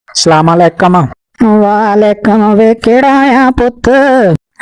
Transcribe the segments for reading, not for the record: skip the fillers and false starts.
ਸਲਾਮੁਅਲੈਕਮ। ਵਾਲੇਕਮ ਵੇ ਕਿਹੜਾ ਆ ਪੁੱਤ?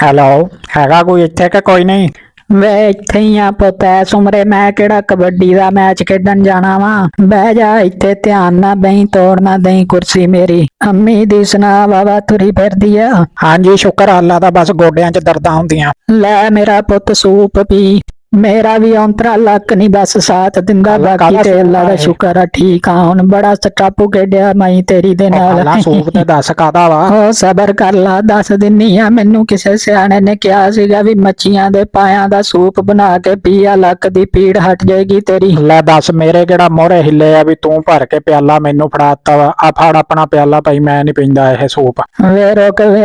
ਹੈਲੋ, ਹੈਗਾ ਕੋਈ ਇੱਥੇ ਕਿ ਕੋਈ ਨਹੀਂ? ਵੇ ਇੱਥੇ ਹੀ ਆ ਪੁੱਤ। ਐਸ ਉਮਰੇ ਮੈਂ ਕਿਹੜਾ ਕਬੱਡੀ ਦਾ ਮੈਚ ਖੇਡਣ ਜਾਣਾ ਵਾ। ਬਹਿ ਜਾ ਇੱਥੇ, ਧਿਆਨ ਨਾ ਬਈ, ਤੋੜ ਨਾ ਦਈ ਕੁਰਸੀ ਮੇਰੀ। ਅੰਮੀ ਦੀ ਸੁਣਾ, ਵਾਵਾ ਤੁਰੀ ਫਿਰਦੀ ਆ? ਹਾਂਜੀ, ਸ਼ੁਕਰ ਅੱਲਾ ਦਾ, ਬਸ ਗੋਡਿਆਂ 'ਚ ਦਰਦਾਂ ਹੁੰਦੀਆਂ। ਲੈ ਮੇਰਾ ਪੁੱਤ ਸੂਪ ਪੀ। ਮੇਰਾ ਵੀ ਔਂਤਰਾ ਲੱਕ ਨਹੀਂ ਬਸ ਸਾਥ ਦਿੰਦਾ, ਬਾਕੀ ਤੇ ਅੱਲਾ ਦਾ ਸ਼ੁਕਰ ਆ ਠੀਕ ਆ ਹੁਣ। ਬੜਾ ਸਟਾਪੂ ਖੇਡਿਆ ਮੈਂ ਤੇਰੀ ਦੇ ਨਾਲ। ਅੱਲਾ ਸੂਪ ਤੇ ਦੱਸ ਕਾਦਾ ਵਾ? ਉਹ ਸਬਰ ਕਰ ਲਾ, ਦੱਸ ਦਿੰਨੀ ਆ। ਮੈਨੂੰ ਕਿਸੇ ਸਿਆਣੇ ਨੇ ਕਿਹਾ ਸੀਗਾ ਵੀ ਮੱਛੀਆਂ ਦੇ ਪਾਇਆਂ ਦਾ ਸੂਪ ਬਣਾ ਕੇ ਪੀਆ, ਲੱਕ ਦੀ ਪੀੜ ਹਟ ਜਾਏਗੀ ਤੇਰੀ। ਲੈ ਦੱਸ, ਮੇਰੇ ਕਿਹੜਾ ਮੋਹਰੇ ਹਿੱਲੇ ਆ ਵੀ ਤੂੰ ਭਰ ਕੇ ਪਿਆਲਾ ਮੈਨੂੰ ਫੜਾਤਾ ਵਾ? ਆ ਫੜ ਆਪਣਾ ਪਿਆਲਾ ਭਾਈ, ਮੈਂ ਨਹੀਂ ਪੀਂਦਾ ਇਹ ਸੂਪ। ਵੇ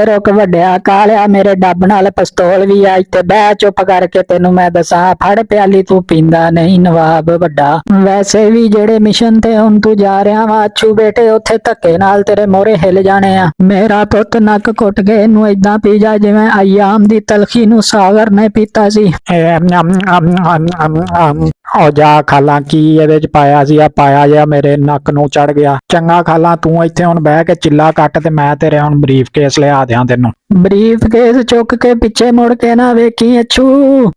ਰੁਕ ਵੱਡਿਆ ਕਾਲਿਆ, ਮੇਰੇ ਡੱਬ ਨਾਲ ਪਿਸਤੌਲ ਵੀ ਆ ਇੱਥੇ। ਬਹਿ ਚੁੱਪ ਕਰਕੇ, ਤੈਨੂੰ ਮੈਂ ਦੱਸਾਂ। ਫੜ ਪਿਆਲੀ, ਤੂੰ ਪੀਂਦਾ ਨਹੀਂ ਨਵਾਬ ਵੱਡਾ। ਵੈਸੇ ਵੀ ਜਿਹੜੇ ਮਿਸ਼ਨ ਤੇ ਹੁਣ ਤੂੰ ਜਾ ਰਿਹਾ ਵਾ ਅੱਛੂ ਬੇਟੇ, ਉੱਥੇ ਧੱਕੇ ਨਾਲ ਤੇਰੇ ਮੋਹਰੇ ਹਿੱਲ ਜਾਣੇ ਆ। ਮੇਰਾ ਪੁੱਤ ਨੱਕ ਘੁੱਟ ਕੇ ਇਹਨੂੰ ਏਦਾਂ ਪੀ ਜਾ ਜਿਵੇਂ ਅਯਾਮ ਦੀ ਤਲਖੀ ਨੂੰ ਸਾਗਰ ਨੇ ਪੀਤਾ ਸੀ। ਉਹ ਜਾ ਖਾਲਾ, ਕੀ ਇਹਦੇ 'ਚ ਪਾਇਆ ਸੀ? ਆ ਪਾਇਆ ਜਿਹਾ ਮੇਰੇ ਨੱਕ ਨੂੰ ਚੜ ਗਿਆ। ਚੰਗਾ ਖਾਲਾ, ਤੂੰ ਇੱਥੇ ਹੁਣ ਬਹਿ ਕੇ ਚਿੱਲਾ ਕੱਟ ਤੇ ਮੈਂ ਤੇਰੇ ਹੁਣ ਬਰੀਫ ਕੇਸ ਲਿਆ ਦਿਆਂ ਤੈਨੂੰ। ਬਰੀਫ ਕੇਸ ਚੁੱਕ ਕੇ ਪਿੱਛੇ ਮੁੜ ਕੇ ਨਾ ਵੇਖੀ ਅੱਛੂ।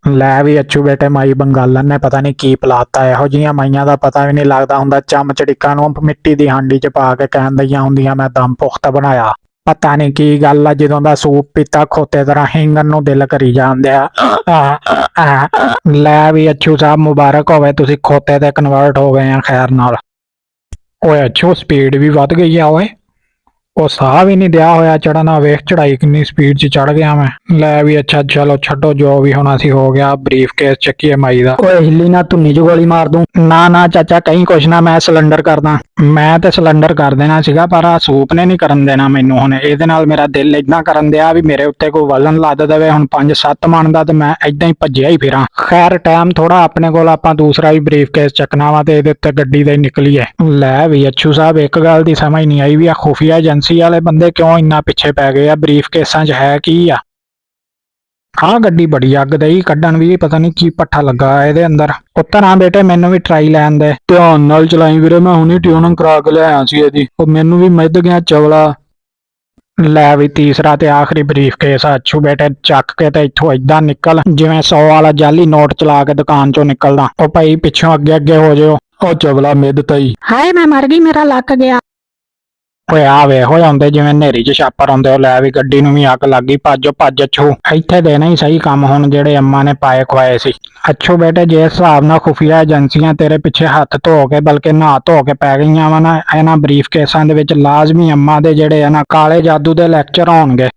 ਲੈ ਵੀ ਅੱਛੂ ਬੇਟੇ, ਮਾਈ ਬੰਗਾਲਨ ਨੇ ਪਤਾ ਨਹੀਂ ਕੀ ਪਲਾਤਾ। ਇਹੋ ਜੀਆਂ ਮਾਈਆਂ ਦਾ ਪਤਾ ਵੀ ਨਹੀਂ ਲੱਗਦਾ ਹੁੰਦਾ। ਚਮਚੜਿੱਕਾਂ ਨੂੰ ਮਿੱਟੀ ਦੀ ਹਾਂਡੀ 'ਚ ਪਾ ਕੇ ਕਹਿਣ ਦਈਆਂ ਹੁੰਦੀਆਂ ਮੈਂ ਦਮ ਪੁਖਤ ਬਣਾਇਆ। ਪਤਾ ਨਹੀਂ ਕੀ ਗੱਲ ਆ, ਜਦੋਂ ਦਾ ਸੂਪ ਪੀਤਾ ਖੋਤੇ ਤਰ੍ਹਾਂ ਹਿੰਗਣ ਨੂੰ ਦਿਲ ਕਰੀ ਜਾਂਦੇ ਆ। ਲੈ ਵੀ ਅੱਛੂ ਸਾਹਿਬ, ਮੁਬਾਰਕ ਹੋਵੇ, ਤੁਸੀਂ ਖੋਤੇ ਤੇ ਕਨਵਰਟ ਹੋ ਗਏ ਆ ਖੈਰ ਨਾਲ। ਓਏ ਅੱਛੂ, ਸਪੀਡ ਵੀ ਵੱਧ ਗਈ ਆ ਓਏ। ਉਹ ਸਾਹ ਵੀ ਨਹੀਂ ਦਿਆ ਹੋਇਆ ਚੜਨਾ। ਵੇਖ ਚੜਾਈ ਕਿੰਨੀ ਸਪੀਡ 'ਚ ਚੜ ਗਿਆ ਮੈਂ। ਲੈ ਵੀ ਅੱਛਾ, ਚਲੋ ਛੱਡੋ, ਜੋ ਵੀ ਹੋਣਾ ਸੀ ਹੋ ਗਿਆ। ਬਰੀਫ ਕੇਸ ਚੱਕੀਏ ਮਾਈ ਦਾ। ਓਏ ਹਿੱਲੀ ਨਾ, ਧੁੰਨੀ 'ਚ ਗੋਲੀ ਮਾਰ ਦੂੰ। ਨਾ ਚਾਚਾ, ਕਹੀਂ ਕੁਛ ਨਾ, ਮੈਂ ਸਿਲੰਡਰ ਕਰਦਾ। ਮੈਂ ਤੇ ਸਿਲੰਡਰ ਕਰ ਦੇਣਾ ਸੀਗਾ, ਪਰ ਆ ਸੂਪ ਨੇ ਨਹੀਂ ਕਰਨ ਦੇਣਾ ਮੈਨੂੰ। ਹੁਣ ਇਹਦੇ ਨਾਲ ਮੇਰਾ ਦਿਲ ਏਦਾਂ ਕਰਨ ਦਿਆ ਵੀ ਮੇਰੇ ਉੱਤੇ ਕੋਈ ਵਜ਼ਨ ਲੱਦ ਦੇਵੇ ਹੁਣ 5-7 ਮਣ ਦਾ, ਤੇ ਮੈਂ ਏਦਾਂ ਹੀ ਭੱਜਿਆ ਹੀ ਫਿਰਾਂ। ਖੈਰ ਟਾਈਮ ਥੋੜਾ ਆਪਣੇ ਕੋਲ, ਆਪਾਂ ਦੂਸਰਾ ਵੀ ਬਰੀਫ ਕੇਸ ਚੱਕਣਾ ਵਾ ਤੇ ਇਹਦੇ ਉੱਤੇ ਗੱਡੀ ਦੇ ਨਿਕਲੀਏ। ਲੈ ਵੀ ਅੱਛੂ ਸਾਹਿਬ, ਇੱਕ ਗੱਲ ਦੀ ਸਮਝ ਨਹੀਂ ਆਈ ਵੀ ਆ ਖੁਫੀਆ ਏਜੰਸੀ ਵਾਲੇ ਬੰਦੇ ਕਿਉਂ ਇੰਨਾ ਪਿੱਛੇ ਪੈ ਗਏ ਆ? ਬਰੀਫ ਕੇਸਾਂ 'ਚ ਹੈ ਕੀ ਆ? ਆਹ ਗੱਡੀ ਬੜੀ ਅੱਗ ਦਈ ਕੱਢਣ, ਵੀ ਪਤਾ ਨਹੀਂ ਕੀ ਪੱਠਾ ਲੱਗਾ ਇਹਦੇ ਅੰਦਰ। ਉੱਤਰ ਆ ਬੇਟੇ, ਮੈਨੂੰ ਵੀ ਟਰਾਈ ਲੈਣ ਦੇ। ਧਿਆਨ ਨਾਲ ਚਲਾਈ ਵੀਰੇ, ਮੈਂ ਹੁਣੇ ਟਿਊਨਿੰਗ ਕਰਾ ਕੇ ਲਿਆਇਆ ਸੀ ਇਹਦੀ। ਉਹ ਮੈਨੂੰ ਵੀ ਮਿੱਧ ਗਿਆ ਚਵਲਾ। ਲੈ ਵੀ ਤੀਸਰਾ ਤੇ ਆਖਰੀ ਬਰੀਫ ਕੇਸ ਆ ਅੱਛੂ ਬੇਟੇ, ਚੱਕ ਕੇ ਤੇ ਇੱਥੋਂ ਏਦਾਂ ਨਿਕਲ ਜਿਵੇਂ 100 ਵਾਲਾ ਜਾਲੀ ਨੋਟ ਚਲਾ ਕੇ ਦੁਕਾਨ 'ਚੋਂ ਨਿਕਲਦਾ। ਉਹ ਭਾਈ ਪਿੱਛੋਂ ਅੱਗੇ ਹੋ ਜਿਓ। ਉਹ ਚਵਲਾ ਮਿੱਧ ਤਈ। ਹਾਏ ਮੈਂ ਮਰ ਗਈ, ਮੇਰਾ ਲੱਕ ਗਿਆ। ਓਏ ਆ ਵੇ ਹੋ ਜਾਂਦੇ ਜਿਵੇਂ ਨੇਰੀ 'ਚ ਛਾਪਰ ਆਉਂਦੇ। ਉਹ ਲੈ ਵੀ ਗੱਡੀ ਨੂੰ ਵੀ ਅੱਗ ਲੱਗ ਗਈ। ਭੱਜ ਅੱਛੂ, ਇੱਥੇ ਦੇਣਾ ਹੀ ਸਹੀ ਕੰਮ ਹੁਣ ਜਿਹੜੇ ਅੰਮਾ ਨੇ ਪਾਏ ਖਵਾਏ ਸੀ। ਅੱਛੂ ਬੇਟੇ, ਜੇ ਹਿਸਾਬ ਨਾਲ ਖੁਫੀਆ ਏਜੰਸੀਆਂ ਤੇਰੇ ਪਿੱਛੇ ਹੱਥ ਧੋ ਕੇ, ਬਲਕਿ ਨਹਾ ਧੋ ਕੇ ਪੈ ਗਈਆਂ ਵਾ ਨਾ, ਇਹਨਾਂ ਬਰੀਫ ਕੇਸਾਂ ਦੇ ਵਿੱਚ ਲਾਜ਼ਮੀ ਅੰਮਾ ਦੇ ਜਿਹੜੇ ਆ ਨਾ ਕਾਲੇ ਜਾਦੂ ਦੇ ਲੈਕਚਰ ਹੋਣਗੇ।